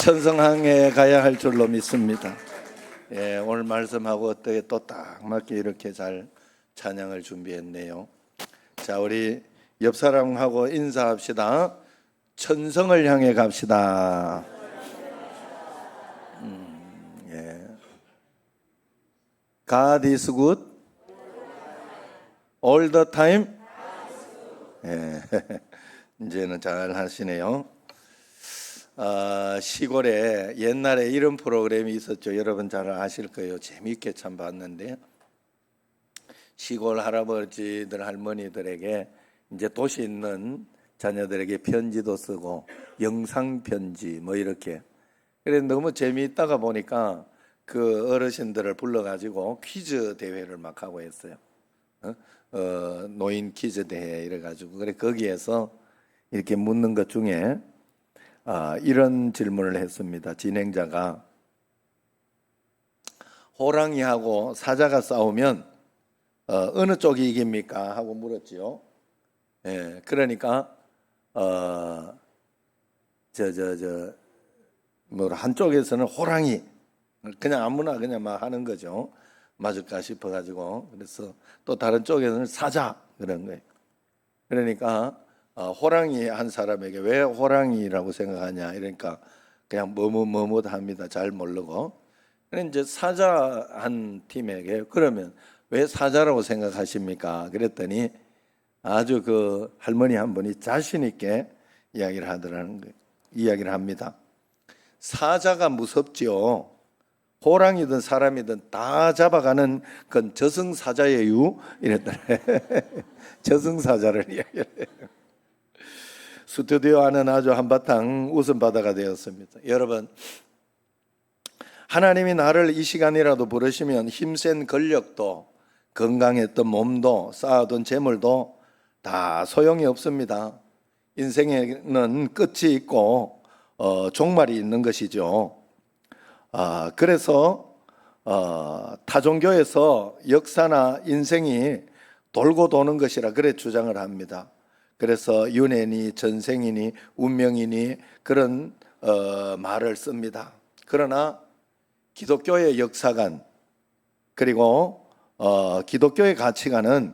천성항에 가야 할 줄로 믿습니다. 예, 오늘 말씀하고 어떻게 또 딱 맞게 이렇게 잘 찬양을 준비했네요. 자, 우리 옆 사람하고 인사합시다. 천성을 향해 갑시다. 예. God is good all the time. 예. 이제는 잘 하시네요. 시골에 옛날에 이런 프로그램이 있었죠. 여러분 잘 아실 거예요. 재미있게 참 봤는데, 시골 할아버지들 할머니들에게 이제 도시 있는 자녀들에게 편지도 쓰고 영상 편지 뭐 이렇게. 그래 너무 재미있다가 보니까 그 어르신들을 불러가지고 퀴즈 대회를 막 하고 했어요. 노인 퀴즈 대회 이래가지고. 그래 거기에서 이렇게 묻는 것 중에 이런 질문을 했습니다. 진행자가 호랑이하고 사자가 싸우면 어느 쪽이 이깁니까? 하고 물었지요. 예, 그러니까 뭐 한쪽에서는 호랑이, 그냥 아무나 그냥 막 하는 거죠. 맞을까 싶어가지고. 그래서 또 다른 쪽에서는 사자 그런 거예요. 그러니까 호랑이 한 사람에게 왜 호랑이라고 생각하냐 이러니까 그냥 머뭇합니다. 잘 모르고. 그런데 이제 사자 한 팀에게 그러면 왜 사자라고 생각하십니까? 그랬더니 아주 그 할머니 한 분이 자신 있게 이야기를 하더라는 거예요. 이야기를 합니다. 사자가 무섭지요. 호랑이든 사람이든 다 잡아가는 건 저승사자예요. 이랬더니 저승사자를 이야기해요. 스튜디오 안은 아주 한바탕 웃음바다가 되었습니다. 여러분, 하나님이 나를 이 시간이라도 부르시면 힘센 권력도, 건강했던 몸도, 쌓아둔 재물도 다 소용이 없습니다. 인생에는 끝이 있고 종말이 있는 것이죠. 그래서 타종교에서 역사나 인생이 돌고 도는 것이라 그래 주장을 합니다. 그래서 윤회니 전생이니 운명이니 그런 말을 씁니다. 그러나 기독교의 역사관 그리고 기독교의 가치관은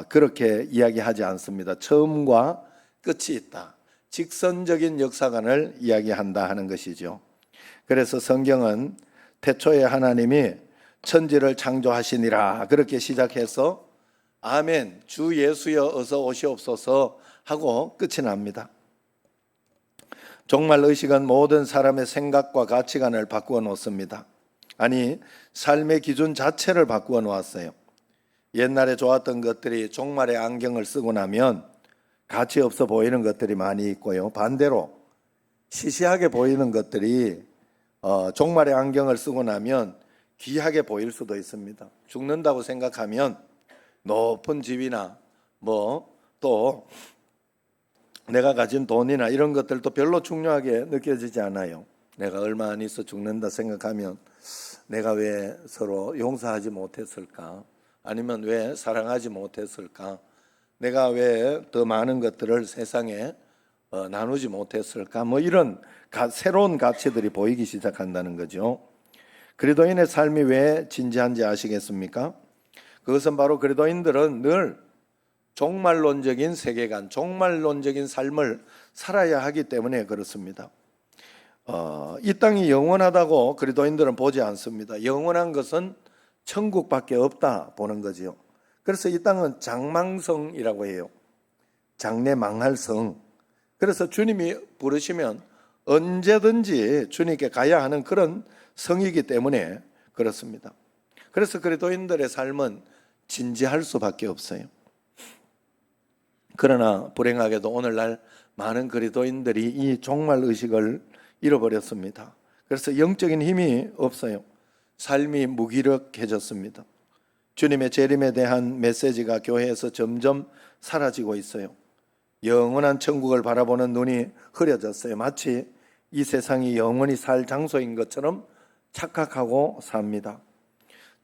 그렇게 이야기하지 않습니다. 처음과 끝이 있다. 직선적인 역사관을 이야기한다 하는 것이죠. 그래서 성경은 태초에 하나님이 천지를 창조하시니라 그렇게 시작해서 아멘 주 예수여 어서 오시옵소서 하고 끝이 납니다. 종말 의식은 모든 사람의 생각과 가치관을 바꾸어 놓습니다. 아니 삶의 기준 자체를 바꾸어 놓았어요. 옛날에 좋았던 것들이 종말의 안경을 쓰고 나면 가치 없어 보이는 것들이 많이 있고요. 반대로 시시하게 보이는 것들이 종말의 안경을 쓰고 나면 귀하게 보일 수도 있습니다. 죽는다고 생각하면 높은 집이나 뭐 또 내가 가진 돈이나 이런 것들도 별로 중요하게 느껴지지 않아요. 내가 얼마 안 있어 죽는다 생각하면 내가 왜 서로 용서하지 못했을까? 아니면 왜 사랑하지 못했을까? 내가 왜 더 많은 것들을 세상에 나누지 못했을까? 뭐 이런 새로운 가치들이 보이기 시작한다는 거죠. 그리스도인의 삶이 왜 진지한지 아시겠습니까? 그것은 바로 그리스도인들은 늘 종말론적인 세계관, 종말론적인 삶을 살아야 하기 때문에 그렇습니다. 이 땅이 영원하다고 그리스도인들은 보지 않습니다. 영원한 것은 천국밖에 없다 보는 거지요. 그래서 이 땅은 장망성이라고 해요. 장래 망할 성. 그래서 주님이 부르시면 언제든지 주님께 가야 하는 그런 성이기 때문에 그렇습니다. 그래서 그리스도인들의 삶은 진지할 수밖에 없어요. 그러나 불행하게도 오늘날 많은 그리스도인들이 이 종말 의식을 잃어버렸습니다. 그래서 영적인 힘이 없어요. 삶이 무기력해졌습니다. 주님의 재림에 대한 메시지가 교회에서 점점 사라지고 있어요. 영원한 천국을 바라보는 눈이 흐려졌어요. 마치 이 세상이 영원히 살 장소인 것처럼 착각하고 삽니다.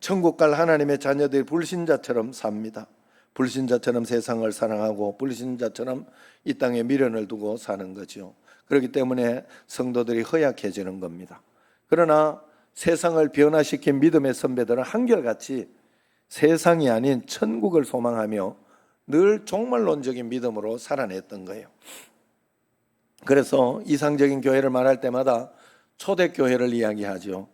천국 갈 하나님의 자녀들이 불신자처럼 삽니다. 불신자처럼 세상을 사랑하고 불신자처럼 이 땅에 미련을 두고 사는 거죠. 그렇기 때문에 성도들이 허약해지는 겁니다. 그러나 세상을 변화시킨 믿음의 선배들은 한결같이 세상이 아닌 천국을 소망하며 늘 종말론적인 믿음으로 살아냈던 거예요. 그래서 이상적인 교회를 말할 때마다 초대교회를 이야기하죠.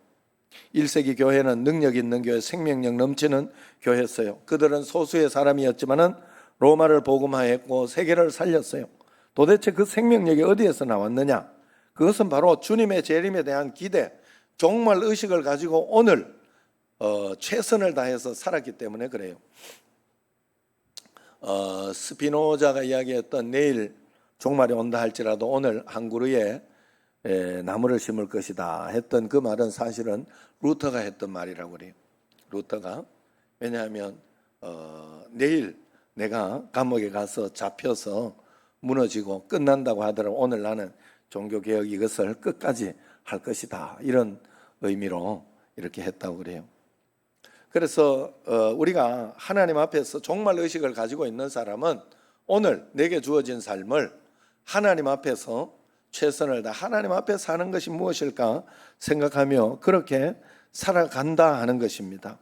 1세기 교회는 능력 있는 교회, 생명력 넘치는 교회였어요. 그들은 소수의 사람이었지만은 로마를 복음화했고 세계를 살렸어요. 도대체 그 생명력이 어디에서 나왔느냐? 그것은 바로 주님의 재림에 대한 기대, 종말 의식을 가지고 오늘 최선을 다해서 살았기 때문에 그래요. 스피노자가 이야기했던 내일 종말이 온다 할지라도 오늘 한 그루에 나무를 심을 것이다 했던 그 말은 사실은 루터가 했던 말이라고 그래요. 루터가. 왜냐하면 내일 내가 감옥에 가서 잡혀서 무너지고 끝난다고 하더라도 오늘 나는 종교개혁 이것을 끝까지 할 것이다, 이런 의미로 이렇게 했다고 그래요. 그래서 우리가 하나님 앞에서 종말 의식을 가지고 있는 사람은 오늘 내게 주어진 삶을 하나님 앞에서 최선을 다 하나님 앞에 사는 것이 무엇일까 생각하며 그렇게 살아간다 하는 것입니다.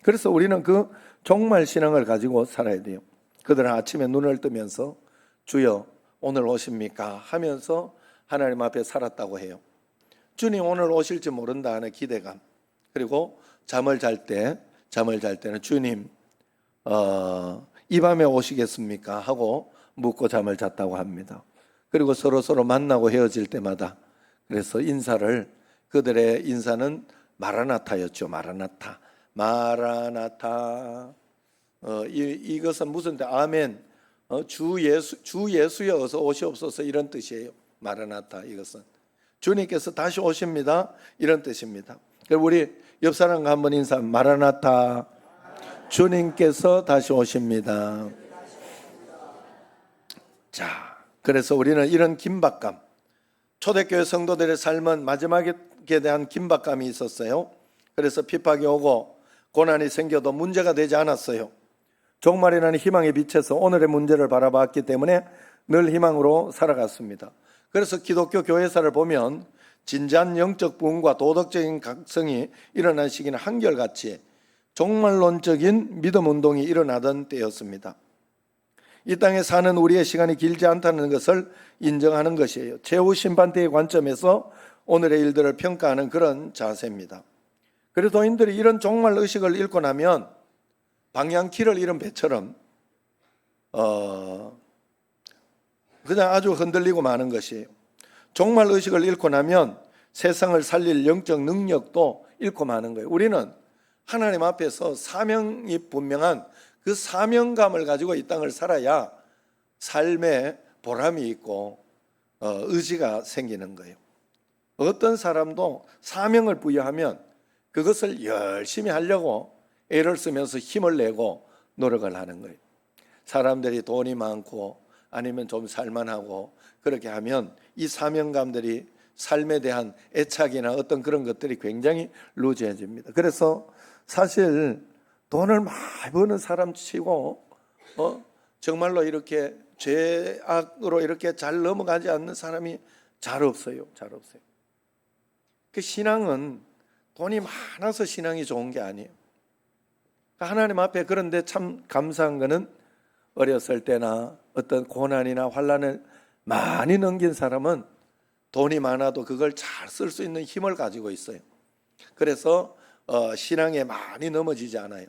그래서 우리는 그 종말 신앙을 가지고 살아야 돼요. 그들은 아침에 눈을 뜨면서 주여 오늘 오십니까 하면서 하나님 앞에 살았다고 해요. 주님 오늘 오실지 모른다 하는 기대감. 그리고 잠을 잘 때는 주님 이 밤에 오시겠습니까 하고 묻고 잠을 잤다고 합니다. 그리고 서로 만나고 헤어질 때마다 그래서 그들의 인사는 마라나타였죠. 마라나타. 이것은 무슨 뜻? 아멘. 주 예수여 어서 오시옵소서, 이런 뜻이에요. 마라나타, 이것은 주님께서 다시 오십니다, 이런 뜻입니다. 그리고 우리 옆 사람과 한번 인사. 마라나타. 주님께서 다시 오십니다. 자, 그래서 우리는 이런 긴박감, 초대교회 성도들의 삶은 마지막에 대한 긴박감이 있었어요. 그래서 핍박이 오고 고난이 생겨도 문제가 되지 않았어요. 종말이라는 희망의 빛에서 오늘의 문제를 바라봤기 때문에 늘 희망으로 살아갔습니다. 그래서 기독교 교회사를 보면 진지한 영적 부흥과 도덕적인 각성이 일어난 시기는 한결같이 종말론적인 믿음 운동이 일어나던 때였습니다. 이 땅에 사는 우리의 시간이 길지 않다는 것을 인정하는 것이에요. 최후 심판대의 관점에서 오늘의 일들을 평가하는 그런 자세입니다. 그래서 도인들이 이런 종말 의식을 잃고 나면 방향키를 잃은 배처럼 그냥 아주 흔들리고 마는 것이에요. 종말 의식을 잃고 나면 세상을 살릴 영적 능력도 잃고 마는 거예요. 우리는 하나님 앞에서 사명이 분명한 그 사명감을 가지고 이 땅을 살아야 삶에 보람이 있고 의지가 생기는 거예요. 어떤 사람도 사명을 부여하면 그것을 열심히 하려고 애를 쓰면서 힘을 내고 노력을 하는 거예요. 사람들이 돈이 많고 아니면 좀 살만하고 그렇게 하면 이 사명감들이 삶에 대한 애착이나 어떤 그런 것들이 굉장히 루즈해집니다. 그래서 사실 돈을 많이 버는 사람 치고 정말로 이렇게 죄악으로 이렇게 잘 넘어가지 않는 사람이 잘 없어요. 그 신앙은 돈이 많아서 신앙이 좋은 게 아니에요. 하나님 앞에 그런데 참 감사한 거는 어렸을 때나 어떤 고난이나 환난을 많이 넘긴 사람은 돈이 많아도 그걸 잘 쓸 수 있는 힘을 가지고 있어요. 그래서 신앙에 많이 넘어지지 않아요.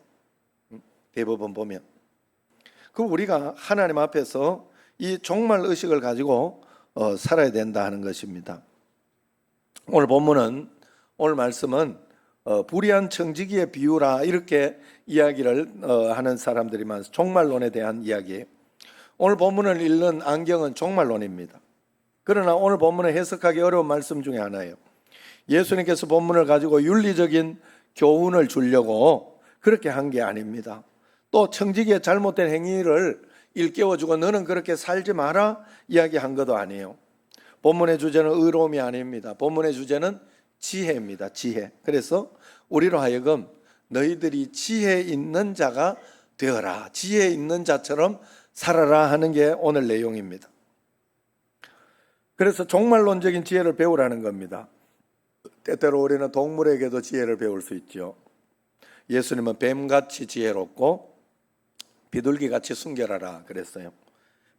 대부분 보면. 그 우리가 하나님 앞에서 이 종말 의식을 가지고 살아야 된다 하는 것입니다. 오늘 말씀은 불의한 청지기의 비유라 이렇게 이야기를 하는 사람들이 많아서 종말론에 대한 이야기예요. 오늘 본문을 읽는 안경은 종말론입니다. 그러나 오늘 본문을 해석하기 어려운 말씀 중에 하나예요. 예수님께서 본문을 가지고 윤리적인 교훈을 주려고 그렇게 한 게 아닙니다. 또 청지기의 잘못된 행위를 일깨워주고 너는 그렇게 살지 마라 이야기한 것도 아니에요. 본문의 주제는 의로움이 아닙니다. 본문의 주제는 지혜입니다. 지혜. 그래서 우리로 하여금 너희들이 지혜 있는 자가 되어라, 지혜 있는 자처럼 살아라 하는 게 오늘 내용입니다. 그래서 종말론적인 지혜를 배우라는 겁니다. 때때로 우리는 동물에게도 지혜를 배울 수 있죠. 예수님은 뱀같이 지혜롭고 비둘기같이 순결하라 그랬어요.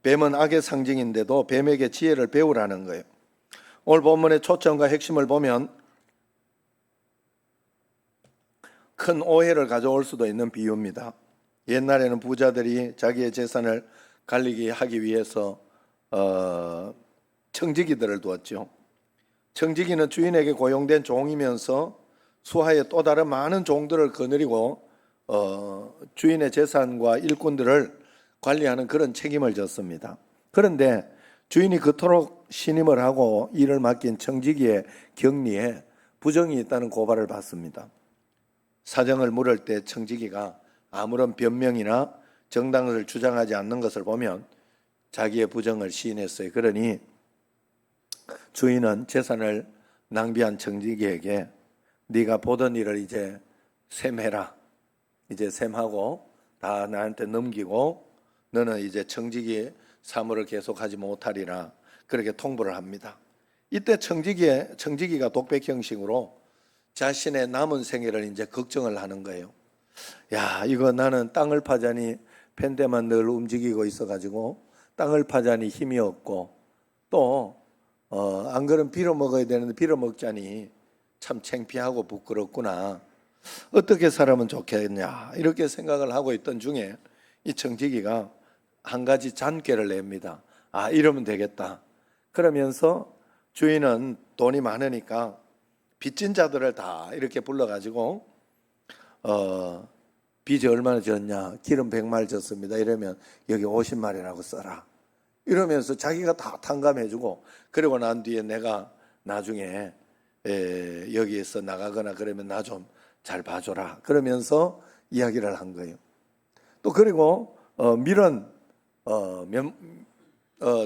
뱀은 악의 상징인데도 뱀에게 지혜를 배우라는 거예요. 오늘 본문의 초점과 핵심을 보면 큰 오해를 가져올 수도 있는 비유입니다. 옛날에는 부자들이 자기의 재산을 관리하기 하기 위해서 청지기들을 두었죠. 청지기는 주인에게 고용된 종이면서 수하에 또 다른 많은 종들을 거느리고 주인의 재산과 일꾼들을 관리하는 그런 책임을 졌습니다. 그런데 주인이 그토록 신임을 하고 일을 맡긴 청지기의 격리에 부정이 있다는 고발을 받습니다. 사정을 물을 때 청지기가 아무런 변명이나 정당을 주장하지 않는 것을 보면 자기의 부정을 시인했어요. 그러니 주인은 재산을 낭비한 청지기에게 네가 보던 일을 이제 셈해라. 이제 셈하고 다 나한테 넘기고 너는 이제 청지기 사무를 계속하지 못하리라. 그렇게 통보를 합니다. 이때 청지기가 독백 형식으로 자신의 남은 생애를 이제 걱정을 하는 거예요. 야, 이거 나는 땅을 파자니 펜대만 늘 움직이고 있어가지고 땅을 파자니 힘이 없고 또 안 그러면 빌어먹어야 되는데 빌어먹자니 참 창피하고 부끄럽구나. 어떻게 살면 좋겠냐 이렇게 생각을 하고 있던 중에 이 청지기가 한 가지 잔꾀를 냅니다. 아, 이러면 되겠다. 그러면서 주인은 돈이 많으니까 빚진 자들을 다 이렇게 불러가지고 빚이 얼마나 졌냐, 기름 100마리 졌습니다. 이러면 여기 50마리라고 써라. 이러면서 자기가 다 탕감해주고, 그리고 난 뒤에 내가 나중에 여기에서 나가거나 그러면 나 좀 잘 봐줘라. 그러면서 이야기를 한 거예요. 또 그리고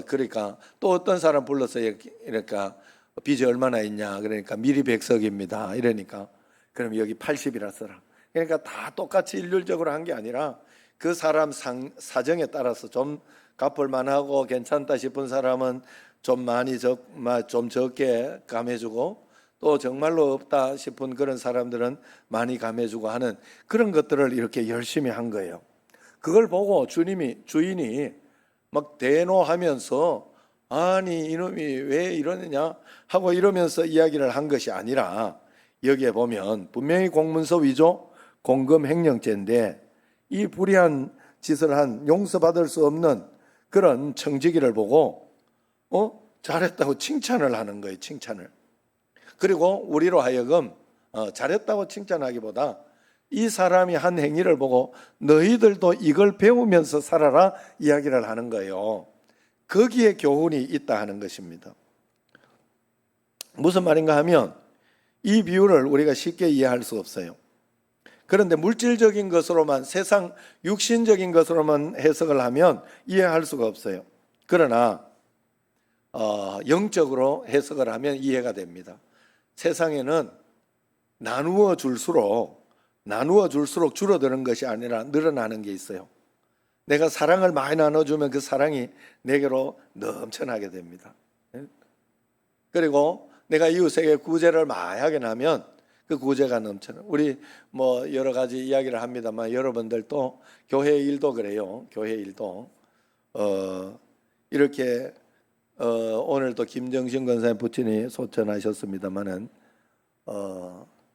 그러니까 또 어떤 사람 불러서 이러니까 빚이 얼마나 있냐, 그러니까 미리 100석입니다. 이러니까 그럼 여기 80이라 써라. 그러니까 다 똑같이 일률적으로 한 게 아니라 그 사람 사정에 따라서 좀 갚을 만하고 괜찮다 싶은 사람은 좀 좀 적게 감해주고, 또 정말로 없다 싶은 그런 사람들은 많이 감해주고 하는 그런 것들을 이렇게 열심히 한 거예요. 그걸 보고 주인이 막 대노하면서 아니 이놈이 왜 이러느냐 하고 이러면서 이야기를 한 것이 아니라, 여기에 보면 분명히 공문서 위조, 공금 횡령죄인데 이 불의한 짓을 한 용서받을 수 없는 그런 청지기를 보고 잘했다고 칭찬을 하는 거예요. 칭찬을. 그리고 우리로 하여금 잘했다고 칭찬하기보다 이 사람이 한 행위를 보고 너희들도 이걸 배우면서 살아라 이야기를 하는 거예요. 거기에 교훈이 있다 하는 것입니다. 무슨 말인가 하면 이 비유를 우리가 쉽게 이해할 수 없어요. 그런데 물질적인 것으로만, 세상 육신적인 것으로만 해석을 하면 이해할 수가 없어요. 그러나 영적으로 해석을 하면 이해가 됩니다. 세상에는 나누어 줄수록 줄어드는 것이 아니라 늘어나는 게 있어요. 내가 사랑을 많이 나눠주면 그 사랑이 내게로 넘쳐나게 됩니다. 그리고 내가 이웃에게 구제를 많이 하게 나면 그 구제가 넘쳐나. 우리 여러 가지 이야기를 합니다만 여러분들도 교회 일도 그래요. 교회 일도 이렇게 오늘도 김정신 권사님 부친이 소천하셨습니다만은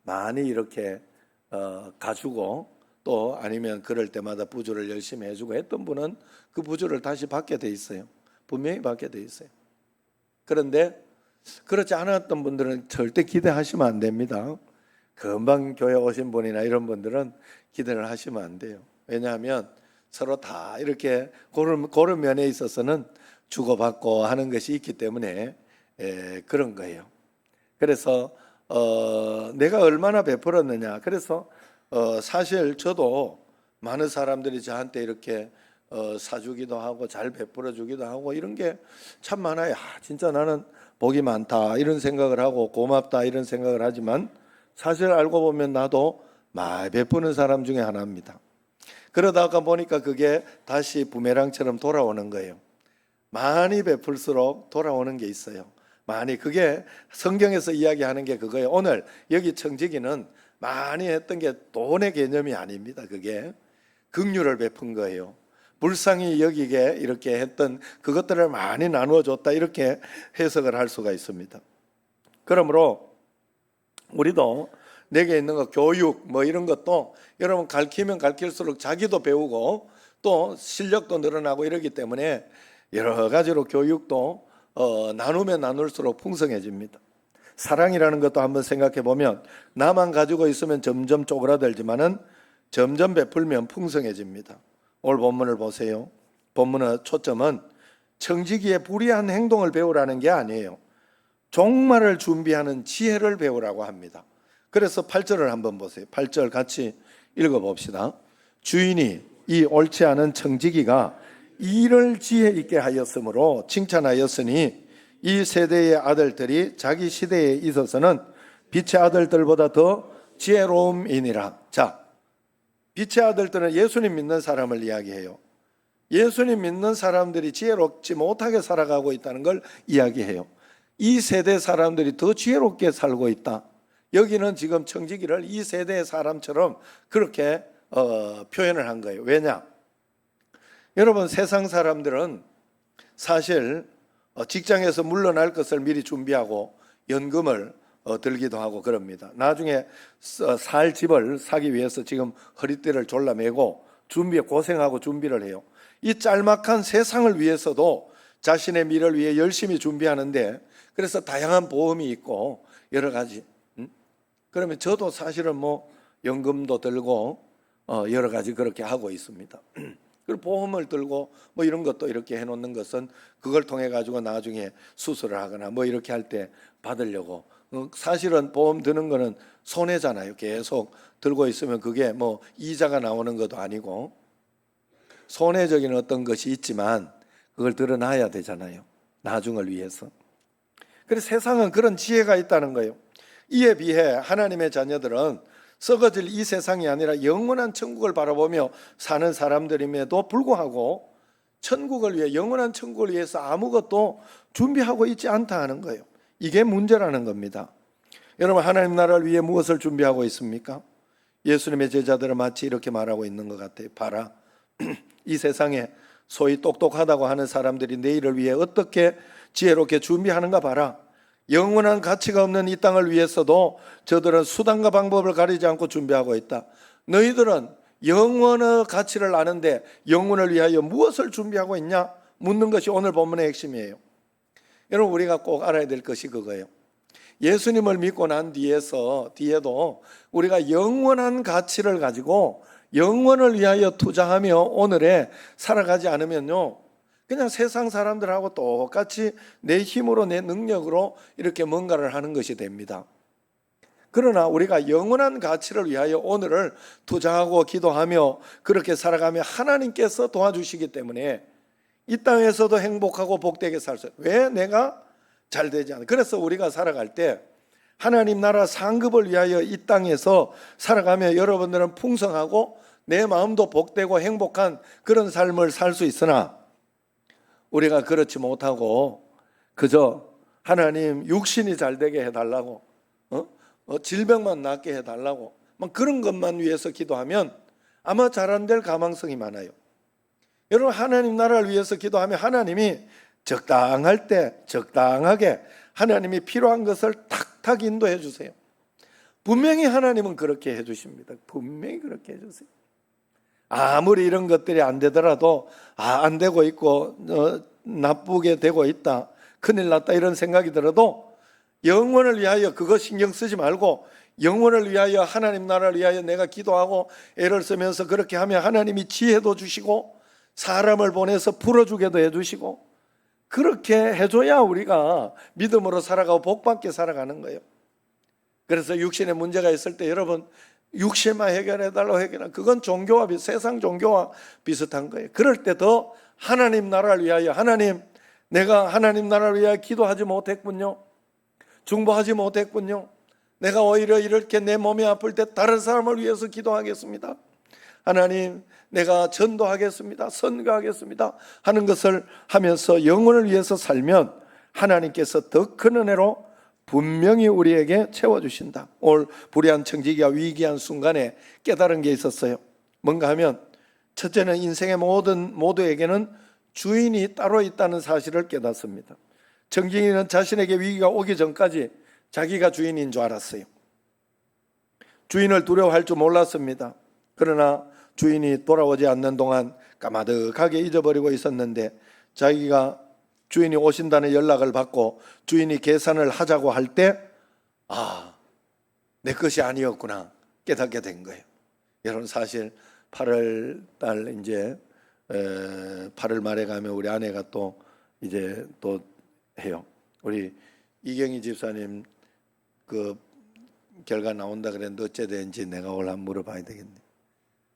많이 이렇게 가주고 또 아니면 그럴 때마다 부주를 열심히 해주고 했던 분은 그 부주를 다시 받게 돼 있어요. 분명히 받게 돼 있어요. 그런데 그렇지 않았던 분들은 절대 기대하시면 안 됩니다. 금방 교회 오신 분이나 이런 분들은 기대를 하시면 안 돼요. 왜냐하면 서로 다 이렇게 그런 면에 있어서는 주고받고 하는 것이 있기 때문에 그런 거예요. 그래서 내가 얼마나 베풀었느냐. 그래서 사실 저도 많은 사람들이 저한테 이렇게 사주기도 하고 잘 베풀어 주기도 하고 이런 게 참 많아요. 진짜 나는 복이 많다 이런 생각을 하고 고맙다 이런 생각을 하지만 사실 알고 보면 나도 많이 베푸는 사람 중에 하나입니다. 그러다가 보니까 그게 다시 부메랑처럼 돌아오는 거예요. 많이 베풀수록 돌아오는 게 있어요. 많이. 그게 성경에서 이야기하는 게 그거예요. 오늘 여기 청지기는 많이 했던 게 돈의 개념이 아닙니다. 그게 긍휼을 베푼 거예요. 불쌍히 여기게 이렇게 했던 그것들을 많이 나누어 줬다, 이렇게 해석을 할 수가 있습니다. 그러므로 우리도 내게 있는 거, 교육 뭐 이런 것도 여러분 가르치면 가르칠수록 자기도 배우고 또 실력도 늘어나고 이러기 때문에 여러 가지로 교육도 나누면 나눌수록 풍성해집니다. 사랑이라는 것도 한번 생각해 보면 나만 가지고 있으면 점점 쪼그라들지만은 점점 베풀면 풍성해집니다. 오늘 본문을 보세요. 본문의 초점은 청지기의 불의한 행동을 배우라는 게 아니에요. 종말을 준비하는 지혜를 배우라고 합니다. 그래서 8절을 한번 보세요. 8절 같이 읽어봅시다. 주인이 이 옳지 않은 청지기가 일을 지혜 있게 하였으므로 칭찬하였으니 이 세대의 아들들이 자기 시대에 있어서는 빛의 아들들보다 더 지혜로움이니라. 자, 빛의 아들들은 예수님 믿는 사람을 이야기해요. 예수님 믿는 사람들이 지혜롭지 못하게 살아가고 있다는 걸 이야기해요. 이 세대 사람들이 더 지혜롭게 살고 있다. 여기는 지금 청지기를 이 세대의 사람처럼 그렇게 표현을 한 거예요. 왜냐? 여러분, 세상 사람들은 사실 직장에서 물러날 것을 미리 준비하고 연금을 들기도 하고 그럽니다. 나중에 살 집을 사기 위해서 지금 허리띠를 졸라매고 고생하고 준비를 해요. 이 짤막한 세상을 위해서도 자신의 미래를 위해 열심히 준비하는데, 그래서 다양한 보험이 있고 여러 가지. 그러면 저도 사실은 뭐 연금도 들고 여러 가지 그렇게 하고 있습니다. 그리고 보험을 들고 뭐 이런 것도 이렇게 해놓는 것은 그걸 통해 가지고 나중에 수술을 하거나 뭐 이렇게 할 때 받으려고. 사실은 보험 드는 거는 손해잖아요. 계속 들고 있으면 그게 뭐 이자가 나오는 것도 아니고 손해적인 어떤 것이 있지만 그걸 드러나야 되잖아요. 나중을 위해서. 그래서 세상은 그런 지혜가 있다는 거예요. 이에 비해 하나님의 자녀들은 썩어질 이 세상이 아니라 영원한 천국을 바라보며 사는 사람들임에도 불구하고 천국을 위해, 영원한 천국을 위해서 아무것도 준비하고 있지 않다 하는 거예요. 이게 문제라는 겁니다. 여러분, 하나님 나라를 위해 무엇을 준비하고 있습니까? 예수님의 제자들은 마치 이렇게 말하고 있는 것 같아요. 봐라, 이 세상에 소위 똑똑하다고 하는 사람들이 내일을 위해 어떻게 지혜롭게 준비하는가 봐라. 영원한 가치가 없는 이 땅을 위해서도 저들은 수단과 방법을 가리지 않고 준비하고 있다. 너희들은 영원의 가치를 아는데 영원을 위하여 무엇을 준비하고 있냐? 묻는 것이 오늘 본문의 핵심이에요. 여러분, 우리가 꼭 알아야 될 것이 그거예요. 예수님을 믿고 난 뒤에도 우리가 영원한 가치를 가지고 영원을 위하여 투자하며 오늘에 살아가지 않으면요, 그냥 세상 사람들하고 똑같이 내 힘으로 내 능력으로 이렇게 뭔가를 하는 것이 됩니다. 그러나 우리가 영원한 가치를 위하여 오늘을 투자하고 기도하며 그렇게 살아가며 하나님께서 도와주시기 때문에 이 땅에서도 행복하고 복되게 살 수 있어요. 왜 내가 잘 되지 않아? 그래서 우리가 살아갈 때 하나님 나라 상급을 위하여 이 땅에서 살아가며 여러분들은 풍성하고 내 마음도 복되고 행복한 그런 삶을 살 수 있으나, 우리가 그렇지 못하고 그저 하나님 육신이 잘 되게 해달라고, 질병만 낫게 해달라고 그런 것만 위해서 기도하면 아마 잘 안 될 가망성이 많아요. 여러분, 하나님 나라를 위해서 기도하면 하나님이 적당할 때 적당하게 하나님이 필요한 것을 탁탁 인도해 주세요. 분명히 하나님은 그렇게 해 주십니다. 분명히 그렇게 해 주세요. 아무리 이런 것들이 안 되더라도 안 되고 있고 나쁘게 되고 있다, 큰일 났다 이런 생각이 들어도 영원을 위하여 그거 신경 쓰지 말고 영원을 위하여 하나님 나라를 위하여 내가 기도하고 애를 쓰면서 그렇게 하면 하나님이 지혜도 주시고 사람을 보내서 풀어주게도 해주시고 그렇게 해줘야 우리가 믿음으로 살아가고 복받게 살아가는 거예요. 그래서 육신에 문제가 있을 때 여러분, 육신만 해결해달라고 해결하는 그건 종교와 세상 종교와 비슷한 거예요. 그럴 때 더 하나님 나라를 위하여, 하나님, 내가 하나님 나라를 위하여 기도하지 못했군요, 중보하지 못했군요, 내가 오히려 이렇게 내 몸이 아플 때 다른 사람을 위해서 기도하겠습니다. 하나님, 내가 전도하겠습니다, 선교하겠습니다 하는 것을 하면서 영혼을 위해서 살면 하나님께서 더 큰 은혜로 분명히 우리에게 채워주신다. 오늘 불의한 청지기가 위기한 순간에 깨달은 게 있었어요. 뭔가 하면 첫째는 인생의 모두에게는 주인이 따로 있다는 사실을 깨닫습니다. 청지기는 자신에게 위기가 오기 전까지 자기가 주인인 줄 알았어요. 주인을 두려워할 줄 몰랐습니다. 그러나 주인이 돌아오지 않는 동안 까마득하게 잊어버리고 있었는데 자기가 주인이 오신다는 연락을 받고 주인이 계산을 하자고 할 때 내 것이 아니었구나 깨닫게 된 거예요. 여러분 사실 8월 달 이제 8월 말에 가면 우리 아내가 또 이제 또 해요. 우리 이경희 집사님 그 결과 나온다 그랬는데 어째 된지 내가 오늘 한번 물어봐야 되겠네.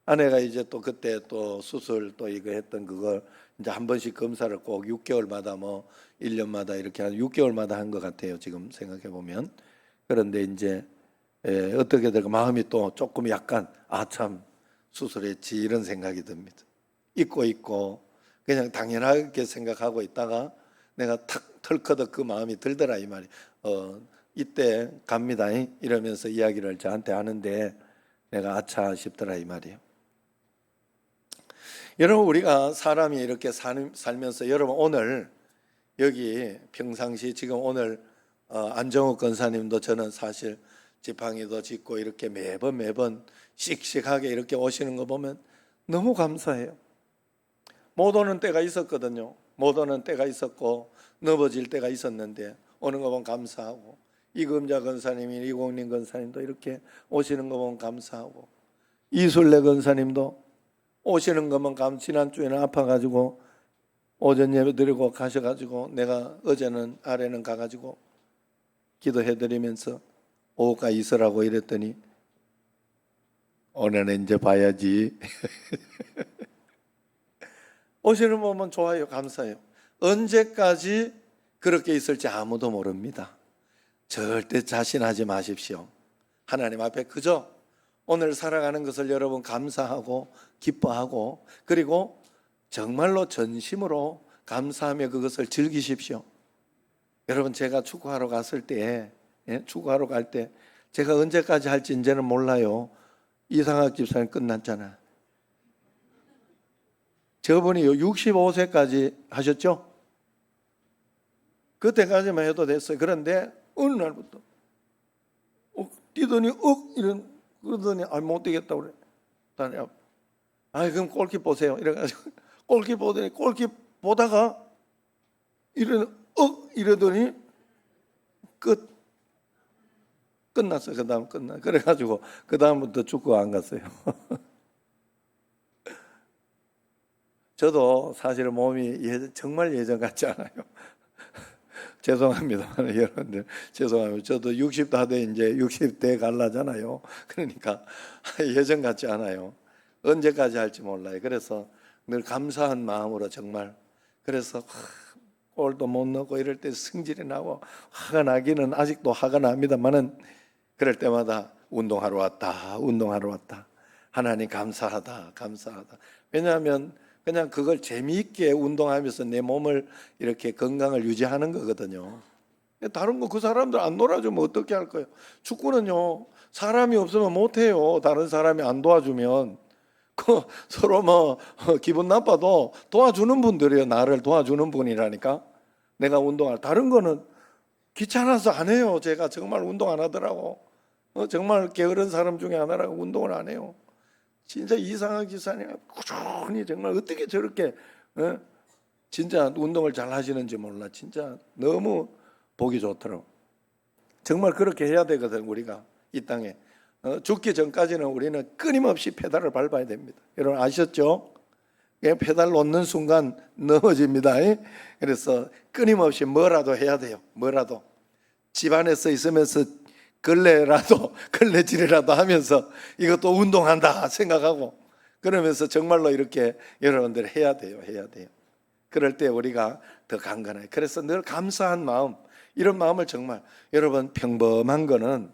아내가 이제 또 그때 또 수술 또 이거 했던 그걸 이제 한 번씩 검사를 꼭 6개월마다 뭐 1년마다 이렇게 한 6개월마다 한 것 같아요. 지금 생각해 보면. 그런데 이제 어떻게 될까 마음이 또 조금 약간 참 수술했지 이런 생각이 듭니다. 잊고 그냥 당연하게 생각하고 있다가 내가 털커덕 그 마음이 들더라 이 말이. 이때 갑니다 이러면서 이야기를 저한테 하는데 내가 아차 싶더라 이 말이에요. 여러분 우리가 사람이 이렇게 살면서 여러분 오늘 여기 평상시 지금 오늘 안정욱 권사님도 저는 사실 지팡이도 짚고 이렇게 매번 씩씩하게 이렇게 오시는 거 보면 너무 감사해요. 못 오는 때가 있었거든요. 못 오는 때가 있었고 넘어질 때가 있었는데 오는 거 보면 감사하고 이금자 권사님이 이공림 권사님도 이렇게 오시는 거 보면 감사하고 이술래 권사님도 오시는 것만 지난주에는 아파가지고 오전 예배 드리고 가셔가지고 내가 어제는 아래는 가가지고 기도해드리면서 오후까지 있으라고 이랬더니 오늘은 이제 봐야지. 오시는 거 보면 좋아요. 감사해요. 언제까지 그렇게 있을지 아무도 모릅니다. 절대 자신하지 마십시오. 하나님 앞에 그저 오늘 살아가는 것을 여러분 감사하고 기뻐하고 그리고 정말로 전심으로 감사하며 그것을 즐기십시오. 여러분 제가 축구하러 갔을 때 축구하러 갈 때 제가 언제까지 할지 이제는 몰라요. 이상학 집사님 끝났잖아. 저분이 65세까지 하셨죠? 그때까지만 해도 됐어요. 그런데 어느 날부터 뛰더니 그러더니 못 뛰겠다 그래. 그럼 골키 보세요. 이래가지고 골키 보더니 골키 보다가 이러더니 끝났어요. 그다음 끝나. 그래가지고 그 다음부터 축구 안 갔어요. 저도 사실 몸이 정말 예전 같지 않아요. 죄송합니다. 여러분들 죄송합니다. 저도 60다 돼 이제 60대 갈라잖아요. 그러니까 예전 같지 않아요. 언제까지 할지 몰라요. 그래서 늘 감사한 마음으로 정말 그래서 골도 못 넣고 이럴 때 승질이 나고 화가 나기는 아직도 화가 납니다만은 그럴 때마다 운동하러 왔다. 하나님 감사하다. 왜냐하면 그냥 그걸 재미있게 운동하면서 내 몸을 이렇게 건강을 유지하는 거거든요. 다른 거 그 사람들 안 놀아주면 어떻게 할 거예요? 축구는요 사람이 없으면 못해요. 다른 사람이 안 도와주면 서로 기분 나빠도 도와주는 분들이에요. 나를 도와주는 분이라니까. 내가 운동할 다른 거는 귀찮아서 안 해요. 제가 정말 운동 안 하더라고. 정말 게으른 사람 중에 하나라고 운동을 안 해요. 진짜 이상학 기사님 꾸준히 정말 어떻게 저렇게 진짜 운동을 잘 하시는지 몰라. 진짜 너무 보기 좋더라고. 정말 그렇게 해야 되거든. 우리가 이 땅에 죽기 전까지는 우리는 끊임없이 페달을 밟아야 됩니다. 여러분 아셨죠? 페달 놓는 순간 넘어집니다. 그래서 끊임없이 뭐라도 해야 돼요. 뭐라도 집안에서 있으면서 걸레질이라도 하면서 이것도 운동한다 생각하고 그러면서 정말로 이렇게 여러분들 해야 돼요. 그럴 때 우리가 더 강건해요. 그래서 늘 감사한 마음, 이런 마음을 정말 여러분 평범한 거는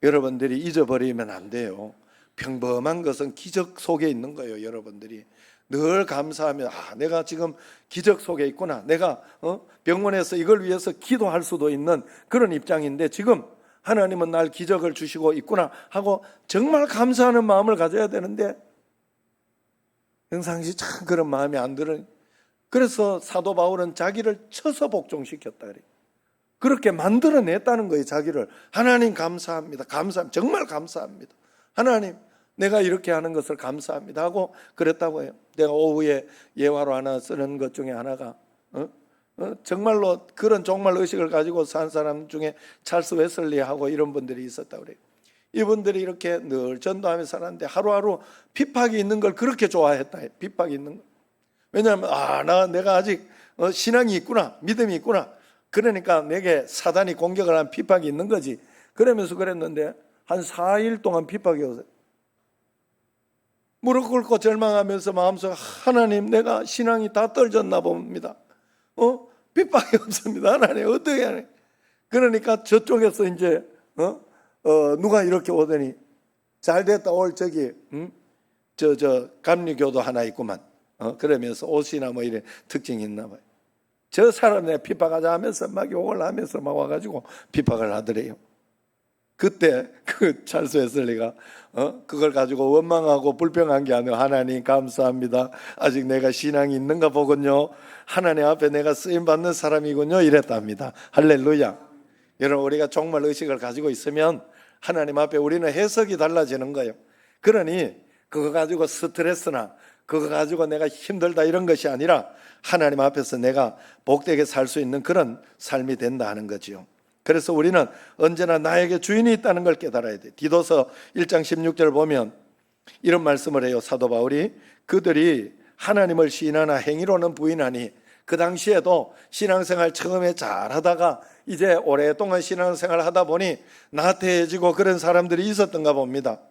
여러분들이 잊어버리면 안 돼요. 평범한 것은 기적 속에 있는 거예요. 여러분들이 늘 감사하면 내가 지금 기적 속에 있구나. 내가 병원에서 이걸 위해서 기도할 수도 있는 그런 입장인데 지금 하나님은 날 기적을 주시고 있구나 하고 정말 감사하는 마음을 가져야 되는데 평상시 참 그런 마음이 안 들어요. 그래서 사도 바울은 자기를 쳐서 복종시켰다 그래요. 그렇게 만들어냈다는 거예요. 자기를. 하나님 감사합니다. 정말 감사합니다. 하나님 내가 이렇게 하는 것을 감사합니다 하고 그랬다고 해요. 내가 오후에 예화로 하나 쓰는 것 중에 하나가 정말로 그런 종말 의식을 가지고 산 사람 중에 찰스 웨슬리하고 이런 분들이 있었다고 그래요. 이분들이 이렇게 늘 전도하며 살았는데 하루하루 핍박이 있는 걸 그렇게 좋아했다. 핍박이 있는 걸. 왜냐하면 내가 아직 신앙이 있구나, 믿음이 있구나. 그러니까 내게 사단이 공격을 한 핍박이 있는 거지. 그러면서 그랬는데 한 4일 동안 핍박이 오세요. 무릎 꿇고 절망하면서 마음속에 하나님 내가 신앙이 다 떨어졌나 봅니다. 핍박이 없습니다. 하나님 어떻게 하냐. 그러니까 저쪽에서 이제 누가 이렇게 오더니 잘됐다 올 저기 감리교도 하나 있구만. 그러면서 옷이나 뭐 이런 특징이 있나 봐요. 저 사람 내가 핍박하자 하면서 막 욕을 하면서 막 와가지고 핍박을 하더래요. 그때 그 찰스 웨슬리가 그걸 가지고 원망하고 불평한 게 아니라 하나님 감사합니다. 아직 내가 신앙이 있는가 보군요. 하나님 앞에 내가 쓰임 받는 사람이군요. 이랬답니다. 할렐루야. 여러분 우리가 종말 의식을 가지고 있으면 하나님 앞에 우리는 해석이 달라지는 거예요. 그러니 그거 가지고 스트레스나 그거 가지고 내가 힘들다 이런 것이 아니라 하나님 앞에서 내가 복되게 살 수 있는 그런 삶이 된다 하는 거지요. 그래서 우리는 언제나 나에게 주인이 있다는 걸 깨달아야 돼. 디도서 1장 16절 보면 이런 말씀을 해요. 사도 바울이 그들이 하나님을 시인하나 행위로는 부인하니 그 당시에도 신앙생활 처음에 잘하다가 이제 오랫동안 신앙생활을 하다 보니 나태해지고 그런 사람들이 있었던가 봅니다.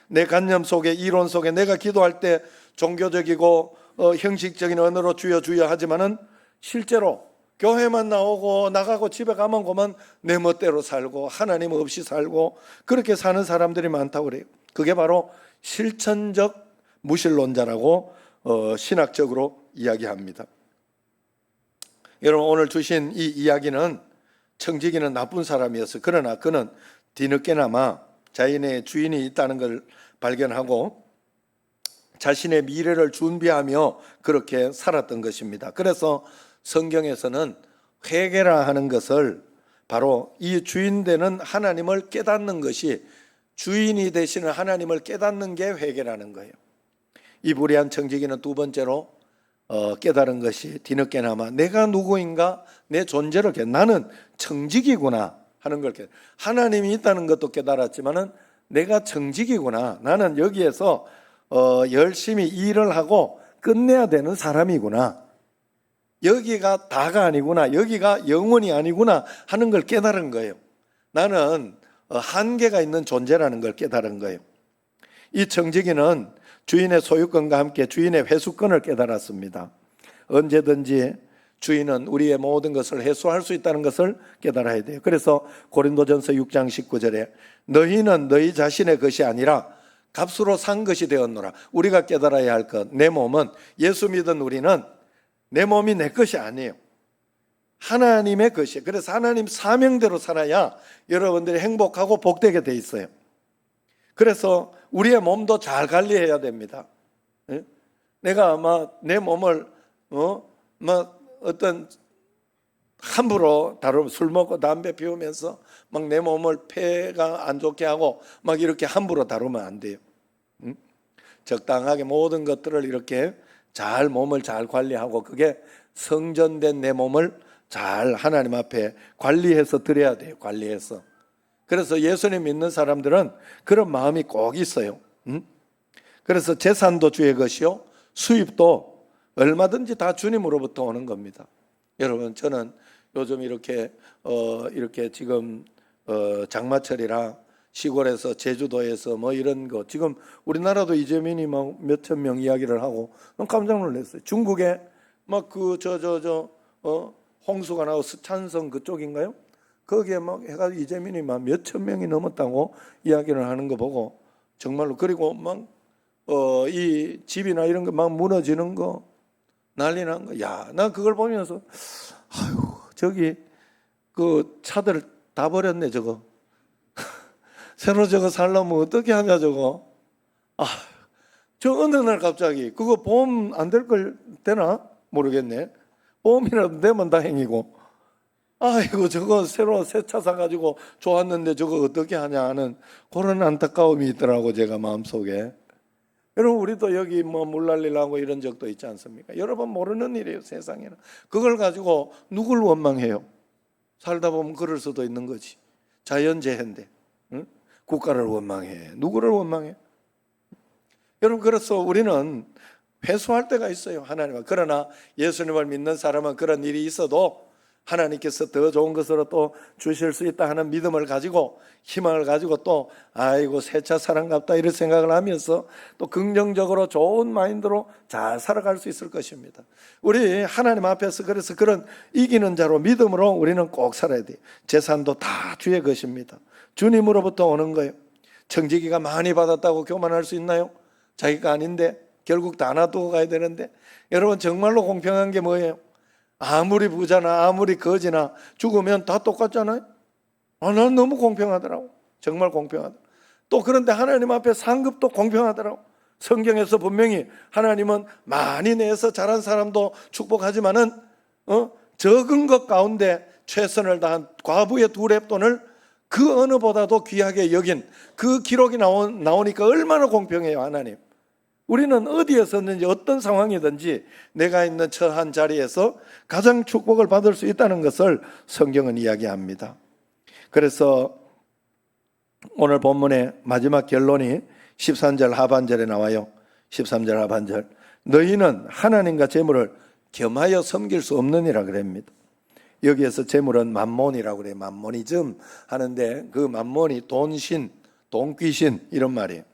내 관념 속에 이론 속에 내가 기도할 때 종교적이고 형식적인 언어로 주여 주여 하지만은 실제로 교회만 나오고 나가고 집에 가면 그만 내 멋대로 살고 하나님 없이 살고 그렇게 사는 사람들이 많다고 그래요. 그게 바로 실천적 무신론자라고 신학적으로 이야기합니다. 여러분 오늘 주신 이 이야기는 청지기는 나쁜 사람이었어요. 그러나 그는 뒤늦게나마 자신의 주인이 있다는 걸 발견하고 자신의 미래를 준비하며 그렇게 살았던 것입니다. 그래서 성경에서는 회개라 하는 것을 바로 이 주인 되는 하나님을 깨닫는 것이 주인이 되시는 하나님을 깨닫는 게 회개라는 거예요. 이 불의한 청지기는 두 번째로 깨달은 것이 뒤늦게나마 내가 누구인가 내 존재를 나는 청지기구나 하는 걸 하나님이 있다는 것도 깨달았지만은 내가 청지기구나. 나는 여기에서 열심히 일을 하고 끝내야 되는 사람이구나. 여기가 다가 아니구나. 여기가 영원이 아니구나 하는 걸 깨달은 거예요. 나는 한계가 있는 존재라는 걸 깨달은 거예요. 이 청지기는 주인의 소유권과 함께 주인의 회수권을 깨달았습니다. 언제든지 주인은 우리의 모든 것을 회수할 수 있다는 것을 깨달아야 돼요. 그래서 고린도전서 6장 19절에 너희는 너희 자신의 것이 아니라 값으로 산 것이 되었노라. 우리가 깨달아야 할 것, 내 몸은 예수 믿은 우리는 내 몸이 내 것이 아니에요. 하나님의 것이에요. 그래서 하나님 사명대로 살아야 여러분들이 행복하고 복되게 돼 있어요. 그래서 우리의 몸도 잘 관리해야 됩니다. 내가 아마 내 몸을 어떤 함부로 다루면 술 먹고 담배 피우면서 막 내 몸을 폐가 안 좋게 하고 막 이렇게 함부로 다루면 안 돼요. 적당하게 모든 것들을 이렇게 잘 몸을 잘 관리하고 그게 성전된 내 몸을 잘 하나님 앞에 관리해서 드려야 돼요. 관리해서. 그래서 예수님 믿는 사람들은 그런 마음이 꼭 있어요. 그래서 재산도 주의 것이요 수입도 얼마든지 다 주님으로부터 오는 겁니다. 여러분 저는 요즘 이렇게 지금 장마철이라 시골에서 제주도에서 뭐 이런 거 지금 우리나라도 이재민이 막 몇천 명 이야기를 하고 깜짝 놀랐어요. 중국에 막 홍수가 나고 스촨성 그쪽인가요? 거기에 막 해가지고 이재민이 막 몇천 명이 넘었다고 이야기를 하는 거 보고 정말로. 그리고 막 이 집이나 이런 거 막 무너지는 거, 난리 난 거. 야, 나 그걸 보면서 아유, 저기 그 차들 다 버렸네 저거. 새로 저거 살려면 어떻게 하냐 저거. 아, 저 어느 날 갑자기 그거 보험 안 될 걸 되나 모르겠네. 보험이라도 되면 다행이고. 아이고 저거 새로 새 차 사가지고 좋았는데 저거 어떻게 하냐 하는 그런 안타까움이 있더라고 제가 마음속에. 여러분 우리도 여기 뭐 물난리나고 이런 적도 있지 않습니까? 여러분 모르는 일이에요 세상에는. 그걸 가지고 누굴 원망해요? 살다 보면 그럴 수도 있는 거지. 자연재해인데 응? 국가를 원망해. 누구를 원망해? 여러분 그래서 우리는 회수할 때가 있어요 하나님과. 그러나 예수님을 믿는 사람은 그런 일이 있어도 하나님께서 더 좋은 것으로 또 주실 수 있다 하는 믿음을 가지고 희망을 가지고 또 아이고 새 차 사랑갑다 이런 생각을 하면서 또 긍정적으로 좋은 마인드로 잘 살아갈 수 있을 것입니다. 우리 하나님 앞에서 그래서 그런 이기는 자로 믿음으로 우리는 꼭 살아야 돼요. 재산도 다 주의 것입니다. 주님으로부터 오는 거예요. 청지기가 많이 받았다고 교만할 수 있나요? 자기가 아닌데 결국 다 놔두고 가야 되는데. 여러분 정말로 공평한 게 뭐예요? 아무리 부자나 아무리 거지나 죽으면 다 똑같잖아요. 난 너무 공평하더라고. 정말 공평하다. 또 그런데 하나님 앞에 상급도 공평하더라고. 성경에서 분명히 하나님은 많이 내서 잘한 사람도 축복하지만은 적은 것 가운데 최선을 다한 과부의 2렙돈을 그 어느보다도 귀하게 여긴 그 기록이 나오니까 얼마나 공평해요 하나님. 우리는 어디에 섰는지 어떤 상황이든지 내가 있는 처한 자리에서 가장 축복을 받을 수 있다는 것을 성경은 이야기합니다. 그래서 오늘 본문의 마지막 결론이 13절 하반절에 나와요. 13절 하반절. 너희는 하나님과 재물을 겸하여 섬길 수 없느니라 그럽니다. 여기에서 재물은 만몬이라고 그래요. 만모니즘 하는데 그 만몬이 돈신, 돈귀신 이런 말이에요.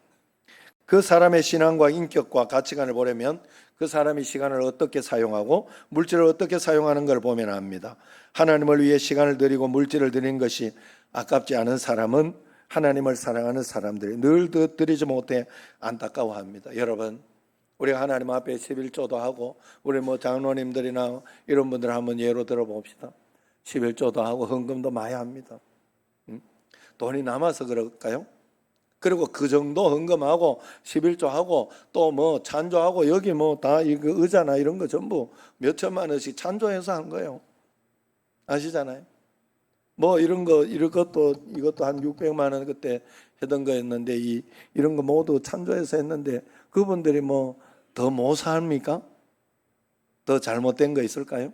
그 사람의 신앙과 인격과 가치관을 보려면 그 사람이 시간을 어떻게 사용하고 물질을 어떻게 사용하는 걸 보면 압니다. 하나님을 위해 시간을 들이고 물질을 드리는 것이 아깝지 않은 사람은 하나님을 사랑하는 사람들이 늘 드리지 못해 안타까워합니다. 여러분 우리가 하나님 앞에 11조도 하고 우리 뭐 장로님들이나 이런 분들 한번 예로 들어봅시다. 11조도 하고 헌금도 많이 합니다. 돈이 남아서 그럴까요? 그리고 그 정도 헌금하고 11조하고 또 뭐 찬조하고 여기 뭐 다 이거 의자나 이런 거 전부 몇 천만 원씩 찬조해서 한 거예요. 아시잖아요. 뭐 이런 거 이것도 한 600만 원 그때 하던 거였는데 이런 거 모두 찬조해서 했는데 그분들이 뭐 더 못 삽니까? 더 잘못된 거 있을까요?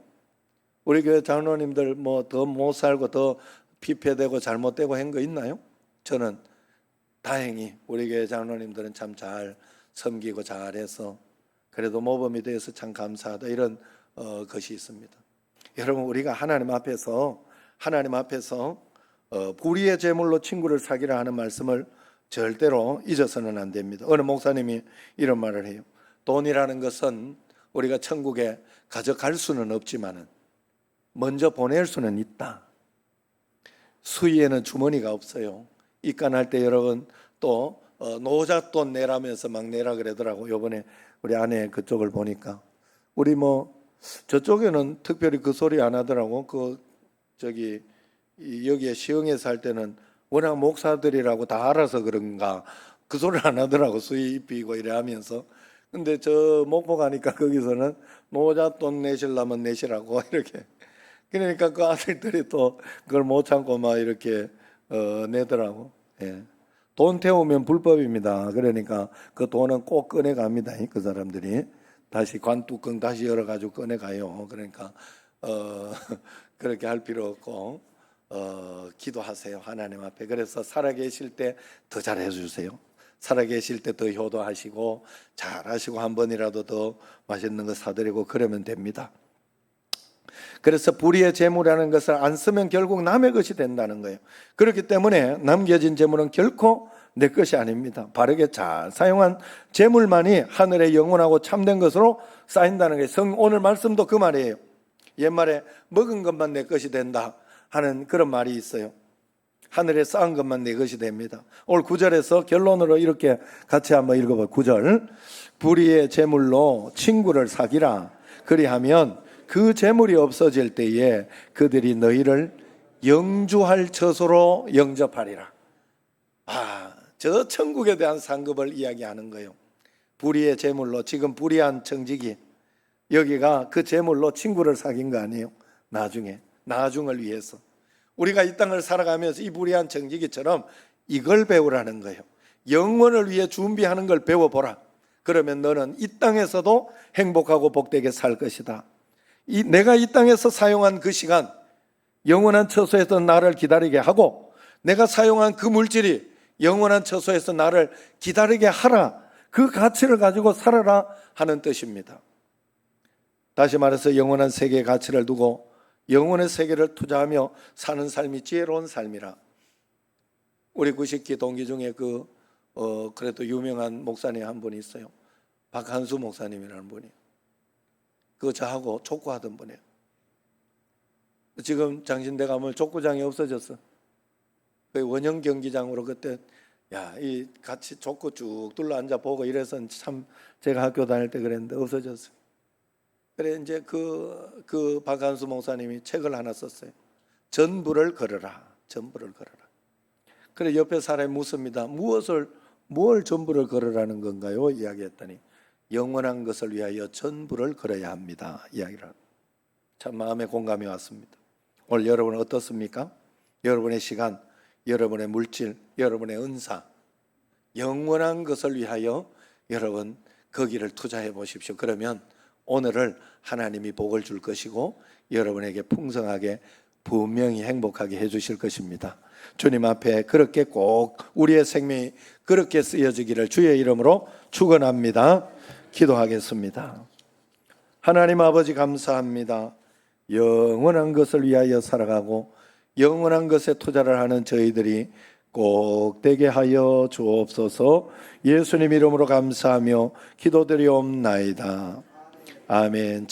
우리 교회 장로님들 뭐 더 못 살고 더 피폐되고 잘못되고 한 거 있나요? 저는 다행히 우리 교회 장로님들은 참 잘 섬기고 잘해서 그래도 모범이 되어서 참 감사하다 이런 것이 있습니다. 여러분 우리가 하나님 앞에서 불의의 제물로 친구를 사귀라 하는 말씀을 절대로 잊어서는 안 됩니다. 어느 목사님이 이런 말을 해요. 돈이라는 것은 우리가 천국에 가져갈 수는 없지만은 먼저 보낼 수는 있다. 수위에는 주머니가 없어요. 입간할 때 여러분 또 노잣돈 내라면서 막 내라 그러더라고. 요번에 우리 아내 그쪽을 보니까 우리 뭐 저쪽에는 특별히 그 소리 안 하더라고. 여기에 시흥에 살 때는 워낙 목사들이라고 다 알아서 그런가 그 소리 안 하더라고. 수입이고 이래 하면서. 근데 저 목포 가니까 거기서는 노잣돈 내시려면 내시라고 이렇게. 그러니까 그 아들들이 또 그걸 못 참고 막 이렇게 내더라고. 예. 돈 태우면 불법입니다. 그러니까 그 돈은 꼭 꺼내갑니다. 그 사람들이 다시 관뚜껑 다시 열어가지고 꺼내가요. 그러니까 그렇게 할 필요 없고 기도하세요 하나님 앞에. 그래서 살아계실 때 더 잘해 주세요. 살아계실 때 더 효도하시고 잘하시고 한 번이라도 더 맛있는 거 사드리고 그러면 됩니다. 그래서 불의의 재물이라는 것을 안 쓰면 결국 남의 것이 된다는 거예요. 그렇기 때문에 남겨진 재물은 결코 내 것이 아닙니다. 바르게 잘 사용한 재물만이 하늘에 영원하고 참된 것으로 쌓인다는 거예요. 오늘 말씀도 그 말이에요. 옛말에 먹은 것만 내 것이 된다 하는 그런 말이 있어요. 하늘에 쌓은 것만 내 것이 됩니다. 오늘 9절에서 결론으로 이렇게 같이 한번 읽어봐요. 9절. 불의의 재물로 친구를 사기라. 그리하면 그 재물이 없어질 때에 그들이 너희를 영주할 처소로 영접하리라. 저 천국에 대한 상급을 이야기하는 거예요. 불의의 재물로, 지금 불의한 청지기, 여기가 그 재물로 친구를 사귄 거 아니에요. 나중을 위해서 우리가 이 땅을 살아가면서 이 불의한 청지기처럼 이걸 배우라는 거예요. 영원을 위해 준비하는 걸 배워보라. 그러면 너는 이 땅에서도 행복하고 복되게 살 것이다. 내가 이 땅에서 사용한 그 시간, 영원한 처소에서 나를 기다리게 하고, 내가 사용한 그 물질이 영원한 처소에서 나를 기다리게 하라. 그 가치를 가지고 살아라 하는 뜻입니다. 다시 말해서 영원한 세계의 가치를 두고 영원의 세계를 투자하며 사는 삶이 지혜로운 삶이라. 우리 90기 동기 중에 그래도 유명한 목사님 한 분이 있어요. 박한수 목사님이라는 분이. 저하고 족구하던 분이에요. 지금 장신대 가면 족구장이 없어졌어. 원형 경기장으로 그때 이 같이 족구 쭉 둘러 앉아 보고 이래서 참 제가 학교 다닐 때 그랬는데 없어졌어요. 그래 이제 그 박한수 목사님이 책을 하나 썼어요. 전부를 걸어라. 전부를 걸어라. 그래 옆에 사람이 묻습니다. 뭘 전부를 걸으라는 건가요? 이야기했더니 영원한 것을 위하여 전부를 걸어야 합니다. 이야기를. 참 마음에 공감이 왔습니다. 오늘 여러분은 어떻습니까? 여러분의 시간, 여러분의 물질, 여러분의 은사, 영원한 것을 위하여 여러분 거기를 투자해 보십시오. 그러면 오늘을 하나님이 복을 줄 것이고 여러분에게 풍성하게 분명히 행복하게 해주실 것입니다. 주님 앞에 그렇게 꼭 우리의 생명이 그렇게 쓰여지기를 주의 이름으로 축원합니다. 기도하겠습니다. 하나님 아버지 감사합니다. 영원한 것을 위하여 살아가고 영원한 것에 투자를 하는 저희들이 꼭 되게 하여 주옵소서. 예수님 이름으로 감사하며 기도드리옵나이다. 아멘.